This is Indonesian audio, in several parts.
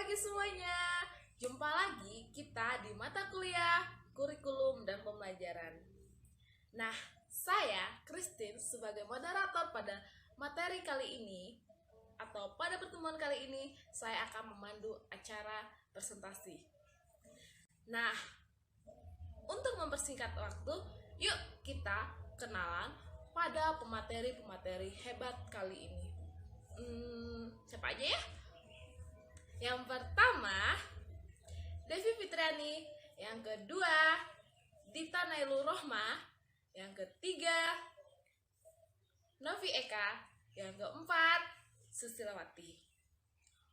pagi semuanya. Jumpa lagi kita di mata kuliah kurikulum dan pembelajaran. Nah, saya Christine sebagai moderator pada materi kali ini atau pada pertemuan kali ini saya akan memandu acara presentasi. Nah, untuk mempersingkat waktu, yuk kita kenalan pada pemateri-pemateri hebat kali ini. Siapa aja ya? Yang pertama, Devi Fitriani. Yang kedua, Dita Nailul Rohmah. Yang ketiga, Novi Eka. Yang keempat, Susilawati.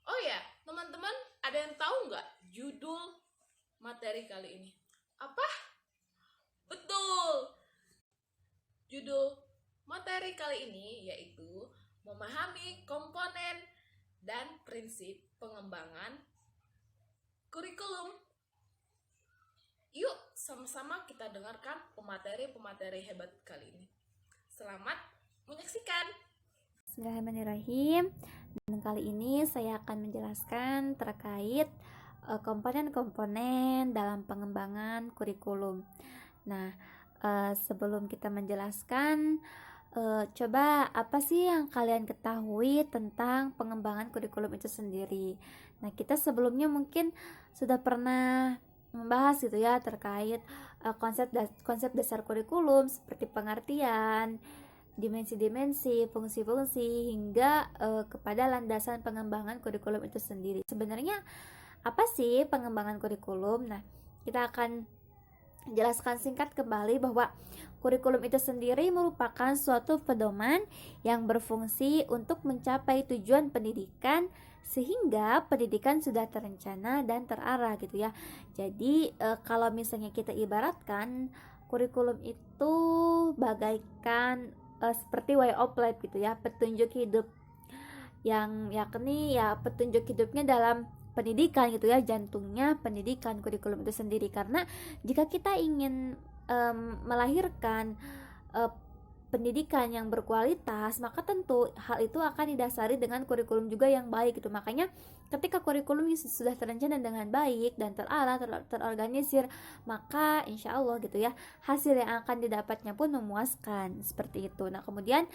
Oh ya, teman-teman, ada yang tahu nggak judul materi kali ini? Apa? Betul! Judul materi kali ini yaitu memahami komponen dan prinsip pengembangan kurikulum. Yuk sama-sama kita dengarkan pemateri-pemateri hebat kali ini. Selamat menyaksikan. Bismillahirrahmanirrahim. Dan kali ini saya akan menjelaskan terkait komponen-komponen dalam pengembangan kurikulum. Nah, sebelum kita menjelaskan, coba apa sih yang kalian ketahui tentang pengembangan kurikulum itu sendiri? Nah, kita sebelumnya mungkin sudah pernah membahas gitu ya terkait konsep dasar kurikulum seperti pengertian, dimensi-dimensi, fungsi-fungsi, hingga kepada landasan pengembangan kurikulum itu sendiri. Sebenarnya apa sih pengembangan kurikulum? Nah, kita akan jelaskan singkat kembali bahwa kurikulum itu sendiri merupakan suatu pedoman yang berfungsi untuk mencapai tujuan pendidikan sehingga pendidikan sudah terencana dan terarah gitu ya. Jadi kalau misalnya kita ibaratkan kurikulum itu bagaikan seperti way of life gitu ya, petunjuk hidup yang yakni ya petunjuk hidupnya dalam pendidikan gitu ya, jantungnya pendidikan kurikulum itu sendiri. Karena jika kita ingin melahirkan pendidikan yang berkualitas, maka tentu hal itu akan didasari dengan kurikulum juga yang baik gitu. Makanya ketika kurikulum sudah terencana dengan baik dan terarah, terorganisir, maka insya Allah gitu ya, hasil yang akan didapatnya pun memuaskan seperti itu. Nah, kemudian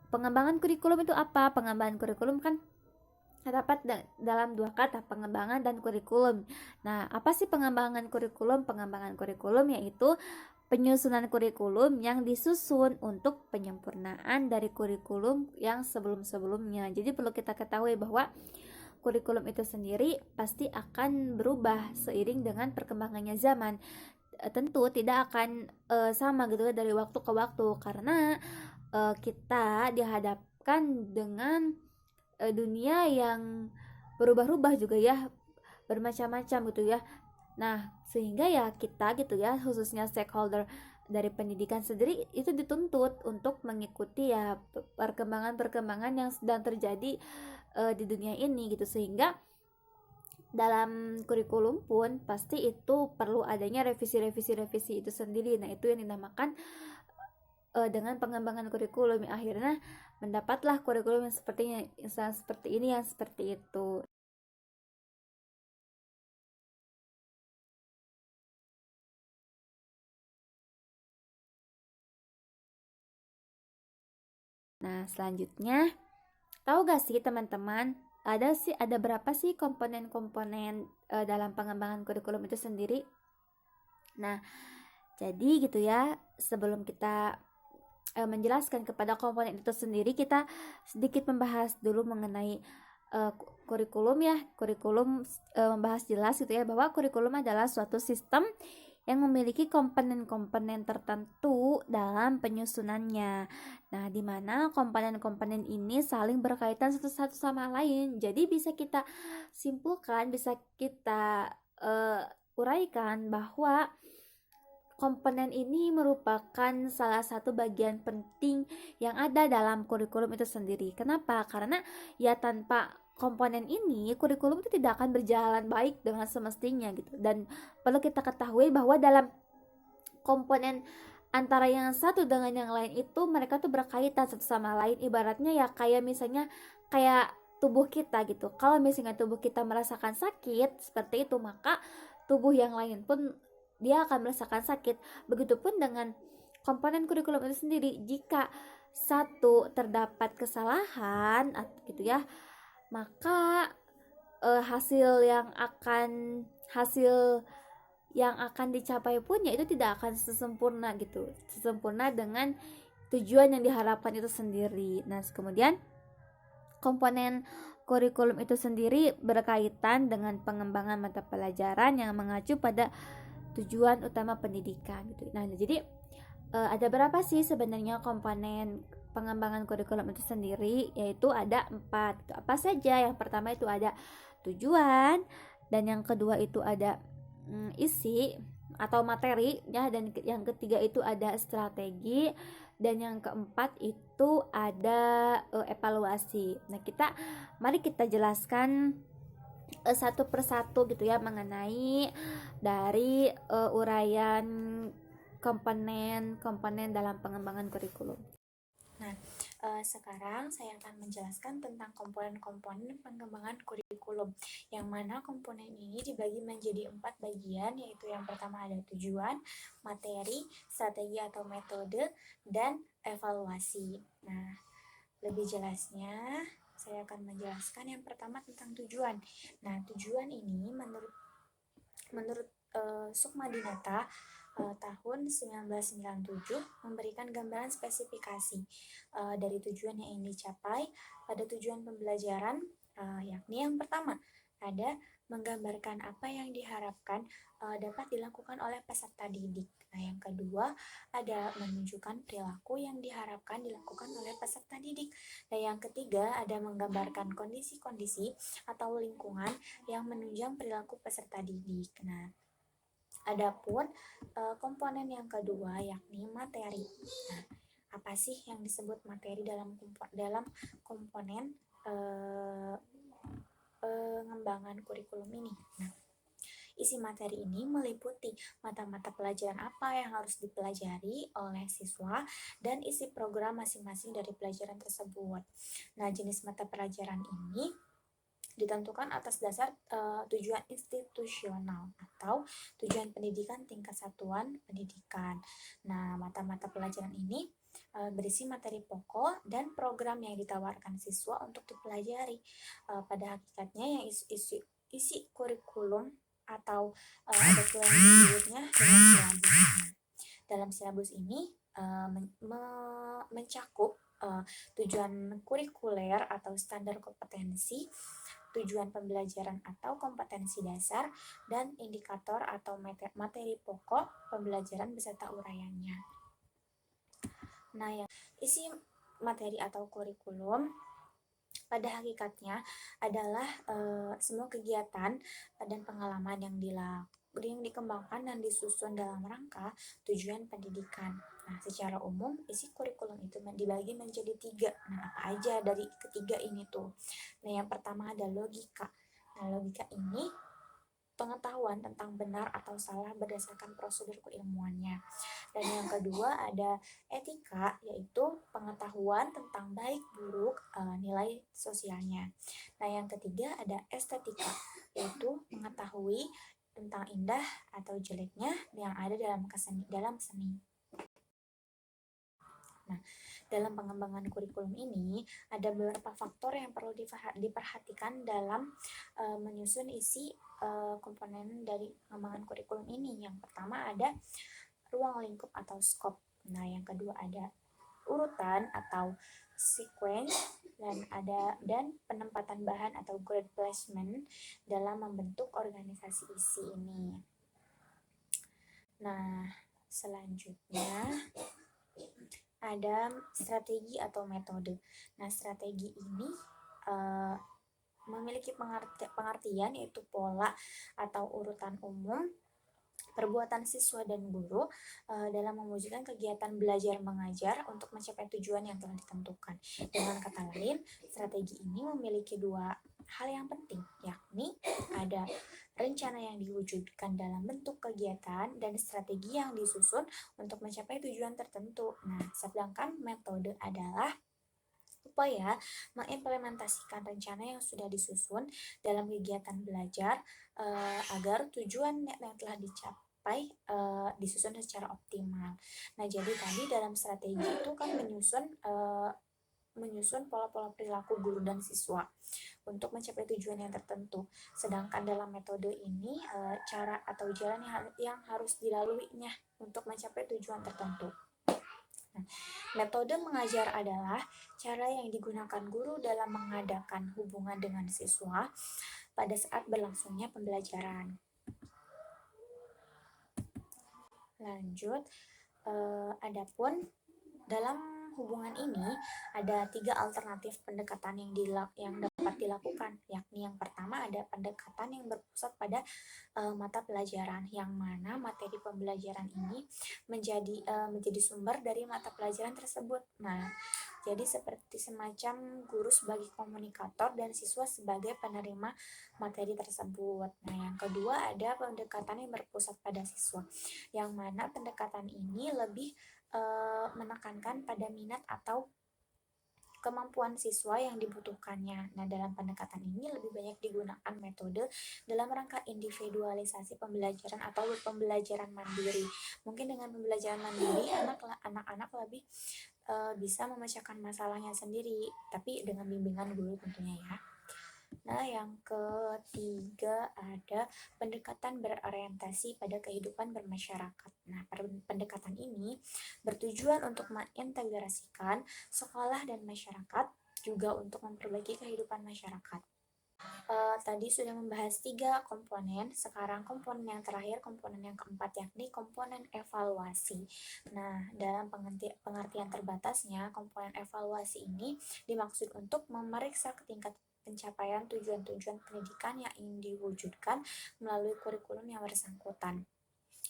pengembangan kurikulum itu apa? Pengembangan kurikulum kan terdapat dalam dua kata, pengembangan dan kurikulum. Nah, apa sih pengembangan kurikulum? Pengembangan kurikulum yaitu penyusunan kurikulum yang disusun untuk penyempurnaan dari kurikulum yang sebelum-sebelumnya. Jadi perlu kita ketahui bahwa kurikulum itu sendiri pasti akan berubah seiring dengan perkembangannya zaman. Tentu tidak akan sama gitu dari waktu ke waktu, karena kita dihadapkan dengan dunia yang berubah-ubah juga ya, bermacam-macam gitu ya. Nah, sehingga ya kita gitu ya, khususnya stakeholder dari pendidikan sendiri itu dituntut untuk mengikuti ya perkembangan-perkembangan yang sedang terjadi di dunia ini gitu. Sehingga dalam kurikulum pun pasti itu perlu adanya revisi itu sendiri. Nah, itu yang dinamakan dengan pengembangan kurikulum, yang akhirnya mendapatlah kurikulum yang seperti ini, yang seperti itu. Nah, selanjutnya, tahu gak sih teman-teman, ada berapa sih komponen-komponen dalam pengembangan kurikulum itu sendiri? Nah, jadi gitu ya, sebelum kita menjelaskan kepada komponen itu sendiri, kita sedikit membahas dulu mengenai kurikulum ya. Kurikulum membahas jelas gitu ya bahwa kurikulum adalah suatu sistem yang memiliki komponen-komponen tertentu dalam penyusunannya. Nah, di mana komponen-komponen ini saling berkaitan satu sama lain. Jadi bisa kita simpulkan, bisa kita uraikan bahwa komponen ini merupakan salah satu bagian penting yang ada dalam kurikulum itu sendiri. Kenapa? Karena ya tanpa komponen ini kurikulum itu tidak akan berjalan baik dengan semestinya gitu. Dan perlu kita ketahui bahwa dalam komponen antara yang satu dengan yang lain itu mereka tuh berkaitan satu sama lain. Ibaratnya ya kayak misalnya kayak tubuh kita gitu. Kalau misalnya tubuh kita merasakan sakit seperti itu, maka tubuh yang lain pun dia akan merasakan sakit. Begitupun dengan komponen kurikulum itu sendiri. Jika satu terdapat kesalahan gitu ya, maka hasil yang akan dicapai pun ya itu tidak akan sesempurna gitu, sesempurna dengan tujuan yang diharapkan itu sendiri. Nah, kemudian komponen kurikulum itu sendiri berkaitan dengan pengembangan mata pelajaran yang mengacu pada tujuan utama pendidikan gitu. Nah, jadi ada berapa sih sebenarnya komponen pengembangan kurikulum itu sendiri? Yaitu ada 4. Apa saja? Yang pertama itu ada tujuan, dan yang kedua itu ada isi atau materi ya, dan yang ketiga itu ada strategi, dan yang keempat itu ada evaluasi. Nah, mari kita jelaskan satu persatu gitu ya mengenai dari uraian komponen dalam pengembangan kurikulum. Nah, sekarang saya akan menjelaskan tentang komponen-komponen pengembangan kurikulum, yang mana komponen ini dibagi menjadi 4 bagian, yaitu yang pertama ada tujuan, materi, strategi atau metode, dan evaluasi. Nah, lebih jelasnya saya akan menjelaskan yang pertama tentang tujuan. Nah, tujuan ini menurut Sukmadinata tahun 1997 memberikan gambaran spesifikasi dari tujuan yang ingin dicapai pada tujuan pembelajaran, yakni yang pertama ada menggambarkan apa yang diharapkan dapat dilakukan oleh peserta didik. Nah, yang kedua ada menunjukkan perilaku yang diharapkan dilakukan oleh peserta didik. Dan yang ketiga ada menggambarkan kondisi-kondisi atau lingkungan yang menunjang perilaku peserta didik. Nah, adapun komponen yang kedua yakni materi. Nah, apa sih yang disebut materi dalam komponen pengembangan kurikulum ini? Nah, isi materi ini meliputi mata-mata pelajaran apa yang harus dipelajari oleh siswa dan isi program masing-masing dari pelajaran tersebut. Nah, jenis mata pelajaran ini ditentukan atas dasar tujuan institusional atau tujuan pendidikan tingkat satuan pendidikan. Nah, mata-mata pelajaran ini berisi materi pokok dan program yang ditawarkan siswa untuk dipelajari. Pada hakikatnya yang isi kurikulum atau ada pula yang disebutnya dengan silabus. Dalam silabus ini mencakup tujuan kurikuler atau standar kompetensi, tujuan pembelajaran atau kompetensi dasar, dan indikator atau materi pokok pembelajaran beserta uraiannya. Nah, yang isi materi atau kurikulum pada hakikatnya adalah semua kegiatan dan pengalaman yang dikembangkan dan disusun dalam rangka tujuan pendidikan. Nah, secara umum isi kurikulum itu dibagi menjadi 3. Nah, apa aja dari ketiga ini tuh? Nah, yang pertama ada logika. Nah, logika ini pengetahuan tentang benar atau salah berdasarkan prosedur keilmuannya. Dan yang kedua ada etika, yaitu pengetahuan tentang baik buruk nilai sosialnya. Nah, yang ketiga ada estetika, yaitu mengetahui tentang indah atau jeleknya yang ada dalam seni. Nah, dalam pengembangan kurikulum ini ada beberapa faktor yang perlu diperhatikan dalam menyusun isi komponen dari pengembangan kurikulum ini. Yang pertama ada ruang lingkup atau scope. Nah, yang kedua ada urutan atau sequence, dan penempatan bahan atau grade placement dalam membentuk organisasi isi ini. Nah, selanjutnya ada strategi atau metode. Nah, strategi ini memiliki pengertian yaitu pola atau urutan umum perbuatan siswa dan guru dalam mewujudkan kegiatan belajar mengajar untuk mencapai tujuan yang telah ditentukan. Dengan kata lain, strategi ini memiliki 2 hal yang penting, yakni ada rencana yang diwujudkan dalam bentuk kegiatan dan strategi yang disusun untuk mencapai tujuan tertentu. Nah, sedangkan metode adalah upaya mengimplementasikan rencana yang sudah disusun dalam kegiatan belajar agar tujuan yang telah dicapai disusun secara optimal. Nah, jadi tadi dalam strategi itu kan menyusun pola-pola perilaku guru dan siswa untuk mencapai tujuan yang tertentu. Sedangkan dalam metode ini cara atau jalan yang harus dilaluinya untuk mencapai tujuan tertentu. Nah, metode mengajar adalah cara yang digunakan guru dalam mengadakan hubungan dengan siswa pada saat berlangsungnya pembelajaran. Lanjut, adapun dalam hubungan ini ada 3 alternatif pendekatan yang dapat dilakukan, yakni yang pertama ada pendekatan yang berpusat pada mata pelajaran, yang mana materi pembelajaran ini menjadi sumber dari mata pelajaran tersebut. Nah, jadi seperti semacam guru sebagai komunikator dan siswa sebagai penerima materi tersebut. Nah, yang kedua ada pendekatan yang berpusat pada siswa, yang mana pendekatan ini lebih menekankan pada minat atau kemampuan siswa yang dibutuhkannya. Nah, dalam pendekatan ini lebih banyak digunakan metode dalam rangka individualisasi pembelajaran atau pembelajaran mandiri. Mungkin dengan pembelajaran mandiri, anak-anak lebih bisa memecahkan masalahnya sendiri, tapi dengan bimbingan guru tentunya ya. Nah, yang ketiga ada pendekatan berorientasi pada kehidupan bermasyarakat. Nah, pendekatan ini bertujuan untuk mengintegrasikan sekolah dan masyarakat, juga untuk memperbaiki kehidupan masyarakat. Tadi sudah membahas 3 komponen, sekarang komponen yang terakhir, komponen yang keempat, yakni komponen evaluasi. Nah, dalam pengertian terbatasnya, komponen evaluasi ini dimaksud untuk memeriksa tingkat pencapaian tujuan-tujuan pendidikan yang ingin diwujudkan melalui kurikulum yang bersangkutan.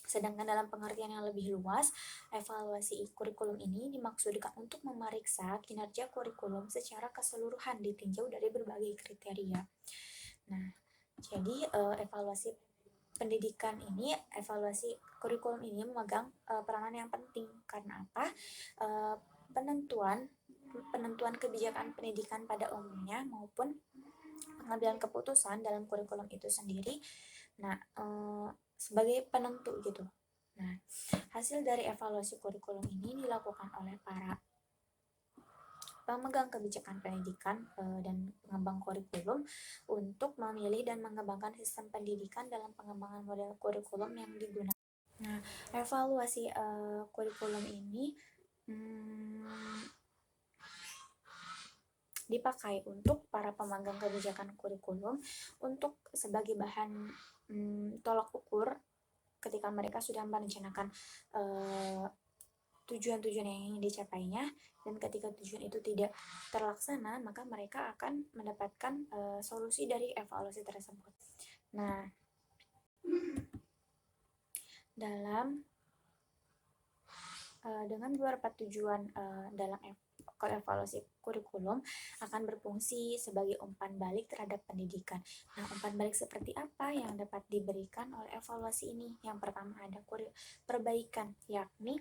Sedangkan dalam pengertian yang lebih luas, evaluasi kurikulum ini dimaksudkan untuk memeriksa kinerja kurikulum secara keseluruhan ditinjau dari berbagai kriteria. Nah, jadi evaluasi kurikulum ini memegang peranan yang penting. Karena apa? Penentuan kebijakan pendidikan pada umumnya maupun pengambilan keputusan dalam kurikulum itu sendiri, nah sebagai penentu gitu. Nah, hasil dari evaluasi kurikulum ini dilakukan oleh para pemegang kebijakan pendidikan dan pengembang kurikulum untuk memilih dan mengembangkan sistem pendidikan dalam pengembangan model kurikulum yang digunakan. Nah, evaluasi kurikulum ini dipakai untuk para pemegang kebijakan kurikulum untuk sebagai bahan tolak ukur ketika mereka sudah merencanakan tujuan-tujuan yang ingin dicapainya, dan ketika tujuan itu tidak terlaksana, maka mereka akan mendapatkan solusi dari evaluasi tersebut. Nah, dengan beberapa tujuan dalam evaluasi kurikulum akan berfungsi sebagai umpan balik terhadap pendidikan. Nah, umpan balik seperti apa yang dapat diberikan oleh evaluasi ini? Yang pertama ada perbaikan, yakni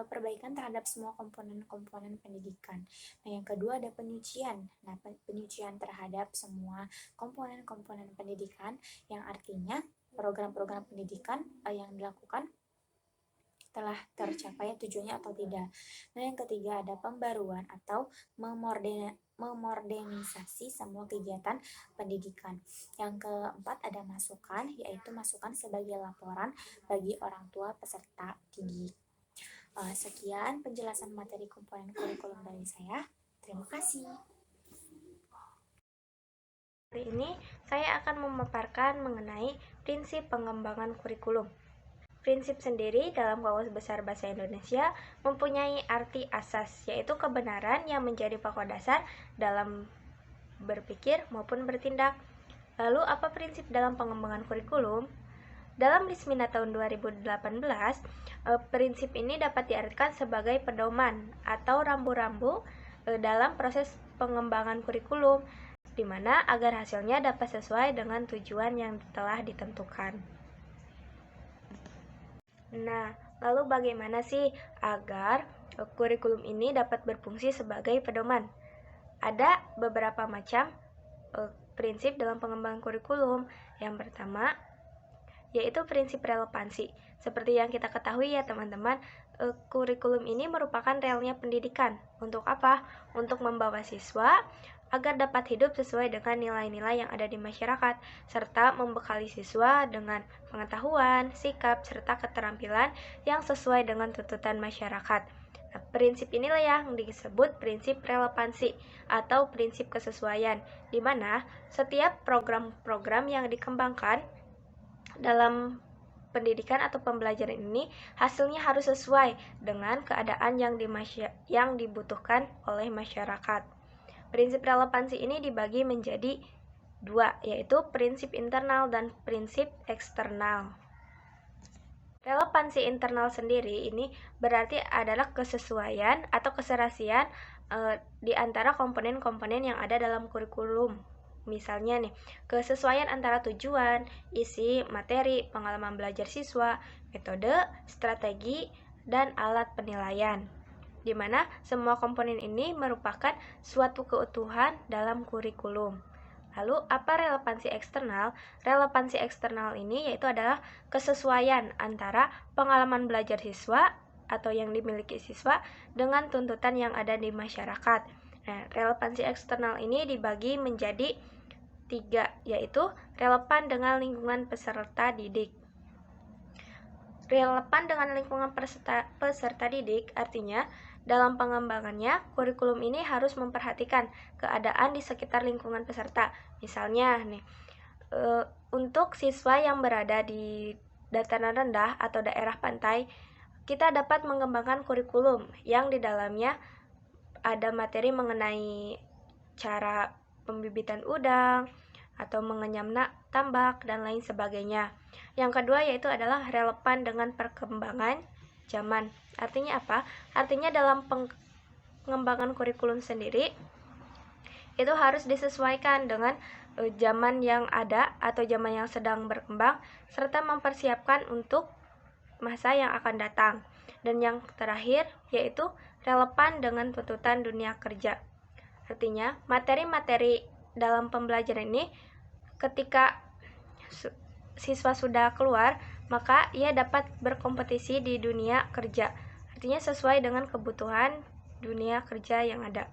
perbaikan terhadap semua komponen-komponen pendidikan. Nah, yang kedua ada penyucian. Nah, penyucian terhadap semua komponen-komponen pendidikan, yang artinya program-program pendidikan yang dilakukan telah tercapai tujuannya atau tidak. Nah, yang ketiga ada pembaruan atau memodernisasi semua kegiatan pendidikan. Yang keempat ada masukan, yaitu masukan sebagai laporan bagi orang tua peserta didik. Sekian penjelasan materi komponen kurikulum dari saya. Terima kasih. Hari ini saya akan memaparkan mengenai prinsip pengembangan kurikulum. Prinsip sendiri dalam Kamus Besar Bahasa Indonesia mempunyai arti asas, yaitu kebenaran yang menjadi pokok dasar dalam berpikir maupun bertindak. Lalu apa prinsip dalam pengembangan kurikulum? Dalam Lismina tahun 2018, prinsip ini dapat diartikan sebagai pedoman atau rambu-rambu dalam proses pengembangan kurikulum, di mana agar hasilnya dapat sesuai dengan tujuan yang telah ditentukan. Nah, lalu bagaimana sih agar kurikulum ini dapat berfungsi sebagai pedoman. Ada beberapa macam prinsip dalam pengembangan kurikulum. Yang pertama yaitu prinsip relevansi. Seperti yang kita ketahui ya teman-teman, kurikulum ini merupakan relnya pendidikan. Untuk apa? Untuk membawa siswa agar dapat hidup sesuai dengan nilai-nilai yang ada di masyarakat, serta membekali siswa dengan pengetahuan, sikap, serta keterampilan yang sesuai dengan tuntutan masyarakat. Nah, prinsip inilah yang disebut prinsip relevansi atau prinsip kesesuaian, di mana setiap program-program yang dikembangkan dalam pendidikan atau pembelajaran ini hasilnya harus sesuai dengan keadaan yang dibutuhkan oleh masyarakat. Prinsip relevansi ini dibagi menjadi dua, yaitu prinsip internal dan prinsip eksternal. Relevansi internal sendiri ini berarti adalah kesesuaian atau keserasian di antara komponen-komponen yang ada dalam kurikulum. Misalnya nih, kesesuaian antara tujuan, isi, materi, pengalaman belajar siswa, metode, strategi, dan alat penilaian. Di mana semua komponen ini merupakan suatu keutuhan dalam kurikulum. Lalu, apa relevansi eksternal? Relevansi eksternal ini yaitu adalah kesesuaian antara pengalaman belajar siswa atau yang dimiliki siswa dengan tuntutan yang ada di masyarakat. Nah, relevansi eksternal ini dibagi menjadi 3, yaitu relevan dengan lingkungan peserta didik. Relevan dengan lingkungan peserta didik artinya dalam pengembangannya, kurikulum ini harus memperhatikan keadaan di sekitar lingkungan peserta. Misalnya nih, untuk siswa yang berada di dataran rendah atau daerah pantai, kita dapat mengembangkan kurikulum yang di dalamnya ada materi mengenai cara pembibitan udang atau mengenyam tambak dan lain sebagainya. Yang kedua yaitu adalah relevan dengan perkembangan zaman. Artinya apa? Artinya dalam pengembangan kurikulum sendiri itu harus disesuaikan dengan zaman yang ada atau zaman yang sedang berkembang serta mempersiapkan untuk masa yang akan datang. Dan yang terakhir yaitu relevan dengan tuntutan dunia kerja. Artinya, materi-materi dalam pembelajaran ini ketika siswa sudah keluar, maka ia dapat berkompetisi di dunia kerja. Artinya sesuai dengan kebutuhan dunia kerja yang ada.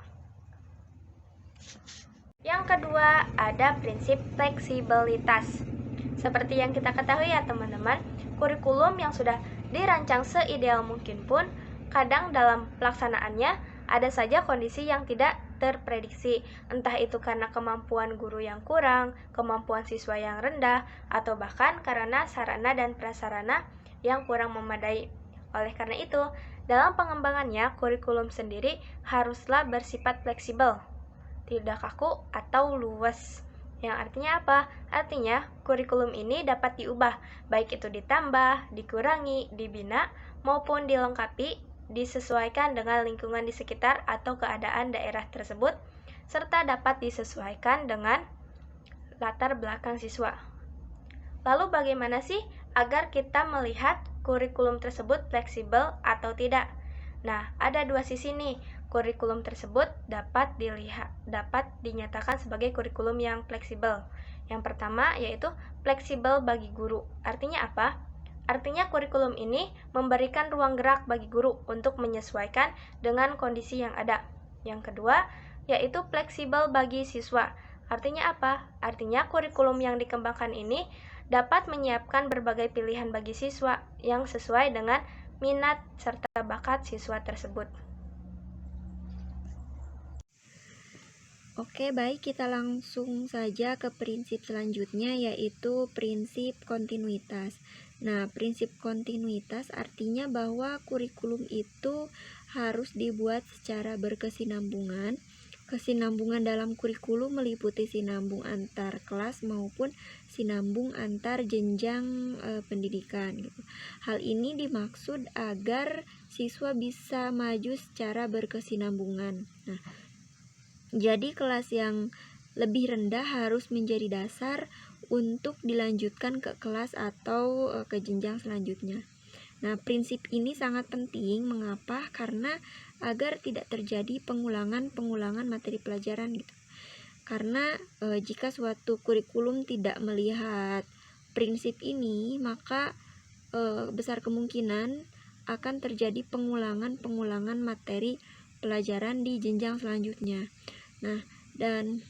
Yang kedua, ada prinsip fleksibilitas. Seperti yang kita ketahui ya teman-teman, kurikulum yang sudah dirancang seideal mungkin pun, kadang dalam pelaksanaannya ada saja kondisi yang tidak terprediksi, entah itu karena kemampuan guru yang kurang, kemampuan siswa yang rendah, atau bahkan karena sarana dan prasarana yang kurang memadai. Oleh karena itu, dalam pengembangannya, kurikulum sendiri haruslah bersifat fleksibel, tidak kaku atau luwes. Yang artinya apa? Artinya, kurikulum ini dapat diubah, baik itu ditambah, dikurangi, dibina, maupun dilengkapi, disesuaikan dengan lingkungan di sekitar atau keadaan daerah tersebut, serta dapat disesuaikan dengan latar belakang siswa. Lalu bagaimana sih agar kita melihat kurikulum tersebut fleksibel atau tidak? Nah, ada dua sisi nih. Kurikulum tersebut dapat dinyatakan sebagai kurikulum yang fleksibel. Yang pertama yaitu fleksibel bagi guru. Artinya apa? Artinya kurikulum ini memberikan ruang gerak bagi guru untuk menyesuaikan dengan kondisi yang ada. Yang kedua yaitu fleksibel bagi siswa. Artinya apa? Artinya kurikulum yang dikembangkan ini dapat menyiapkan berbagai pilihan bagi siswa yang sesuai dengan minat serta bakat siswa tersebut. Oke, baik, kita langsung saja ke prinsip selanjutnya, yaitu prinsip kontinuitas. Nah, prinsip kontinuitas artinya bahwa kurikulum itu harus dibuat secara berkesinambungan. Kesinambungan dalam kurikulum meliputi sinambung antar kelas maupun sinambung antar jenjang pendidikan gitu. Hal ini dimaksud agar siswa bisa maju secara berkesinambungan. Nah, jadi kelas yang lebih rendah harus menjadi dasar untuk dilanjutkan ke kelas atau ke jenjang selanjutnya. Nah, prinsip ini sangat penting. Mengapa? Karena agar tidak terjadi pengulangan materi pelajaran gitu. Karena jika suatu kurikulum tidak melihat prinsip ini, maka besar kemungkinan akan terjadi pengulangan materi pelajaran di jenjang selanjutnya. Nah, dan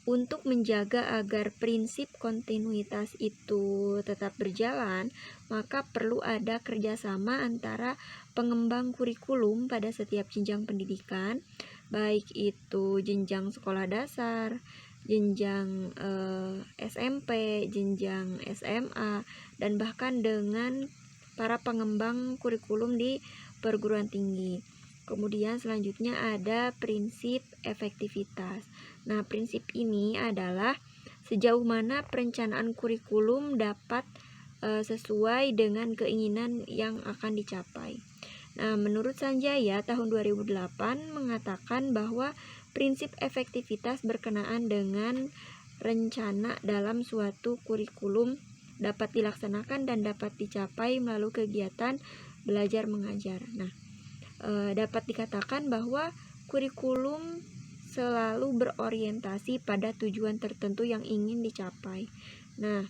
untuk menjaga agar prinsip kontinuitas itu tetap berjalan, maka perlu ada kerjasama antara pengembang kurikulum pada setiap jenjang pendidikan, baik itu jenjang sekolah dasar, jenjang SMP, jenjang SMA, dan bahkan dengan para pengembang kurikulum di perguruan tinggi. Kemudian selanjutnya ada prinsip efektivitas. Nah, prinsip ini adalah sejauh mana perencanaan kurikulum dapat sesuai dengan keinginan yang akan dicapai. Nah, menurut Sanjaya tahun 2008 mengatakan bahwa prinsip efektivitas berkenaan dengan rencana dalam suatu kurikulum dapat dilaksanakan dan dapat dicapai melalui kegiatan belajar mengajar. Nah, dapat dikatakan bahwa kurikulum selalu berorientasi pada tujuan tertentu yang ingin dicapai. Nah,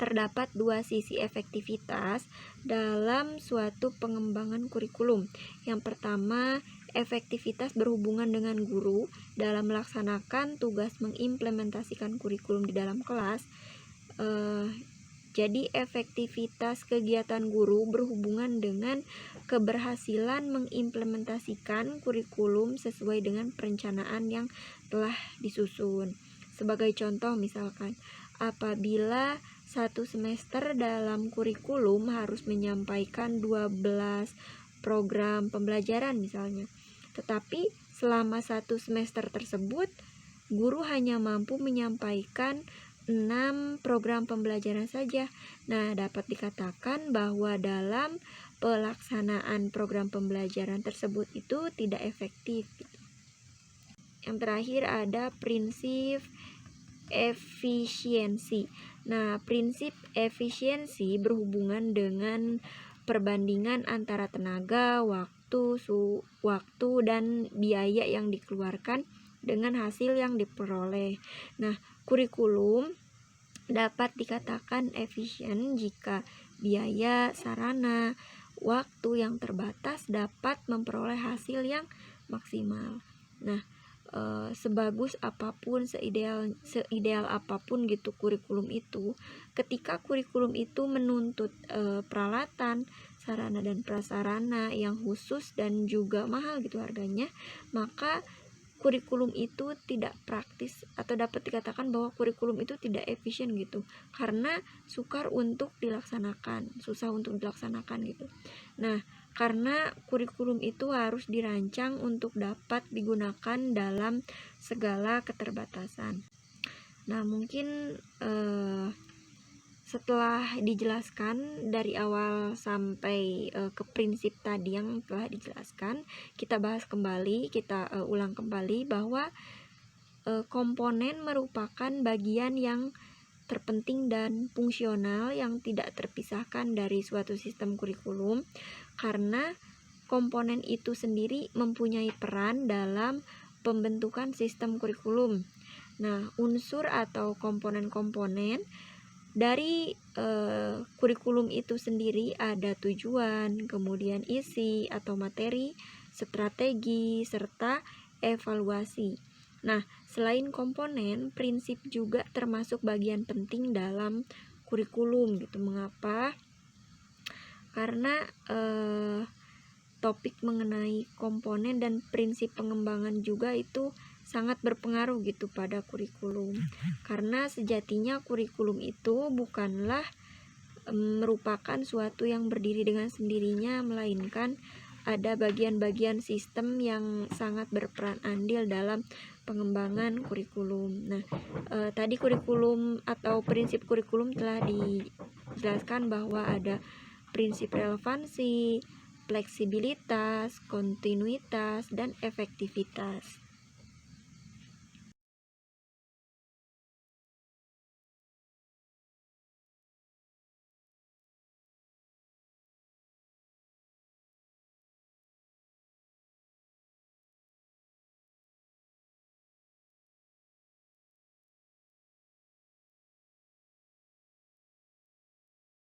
terdapat dua sisi efektivitas dalam suatu pengembangan kurikulum. Yang pertama, efektivitas berhubungan dengan guru dalam melaksanakan tugas mengimplementasikan kurikulum di dalam kelas. Jadi efektivitas kegiatan guru berhubungan dengan keberhasilan mengimplementasikan kurikulum sesuai dengan perencanaan yang telah disusun. Sebagai contoh misalkan, apabila satu semester dalam kurikulum harus menyampaikan 12 program pembelajaran misalnya. Tetapi selama satu semester tersebut, guru hanya mampu menyampaikan 6 program pembelajaran saja. Nah, dapat dikatakan bahwa dalam pelaksanaan program pembelajaran tersebut itu tidak efektif. Yang terakhir ada prinsip efisiensi. Nah, prinsip efisiensi berhubungan dengan perbandingan antara tenaga, waktu dan biaya yang dikeluarkan dengan hasil yang diperoleh. Nah, kurikulum dapat dikatakan efisien jika biaya, sarana, waktu yang terbatas dapat memperoleh hasil yang maksimal. Nah, sebagus apapun, seideal apapun gitu kurikulum itu, ketika kurikulum itu menuntut peralatan, sarana dan prasarana yang khusus dan juga mahal gitu harganya, maka kurikulum itu tidak praktis, atau dapat dikatakan bahwa kurikulum itu tidak efisien gitu, karena susah untuk dilaksanakan gitu. Nah, karena kurikulum itu harus dirancang untuk dapat digunakan dalam segala keterbatasan. Nah, mungkin setelah dijelaskan dari awal sampai ke prinsip tadi yang telah dijelaskan, kita bahas kembali, kita ulang kembali bahwa komponen merupakan bagian yang terpenting dan fungsional yang tidak terpisahkan dari suatu sistem kurikulum, karena komponen itu sendiri mempunyai peran dalam pembentukan sistem kurikulum. Nah, unsur atau komponen-komponen dari kurikulum itu sendiri ada tujuan, kemudian isi atau materi, strategi, serta evaluasi. Nah, selain komponen, prinsip juga termasuk bagian penting dalam kurikulum gitu. Mengapa? Karena topik mengenai komponen dan prinsip pengembangan juga itu sangat berpengaruh gitu pada kurikulum. Karena sejatinya kurikulum itu bukanlah merupakan suatu yang berdiri dengan sendirinya, melainkan ada bagian-bagian sistem yang sangat berperan andil dalam pengembangan kurikulum. Nah, tadi kurikulum atau prinsip kurikulum telah dijelaskan bahwa ada prinsip relevansi, fleksibilitas, kontinuitas, dan efektivitas.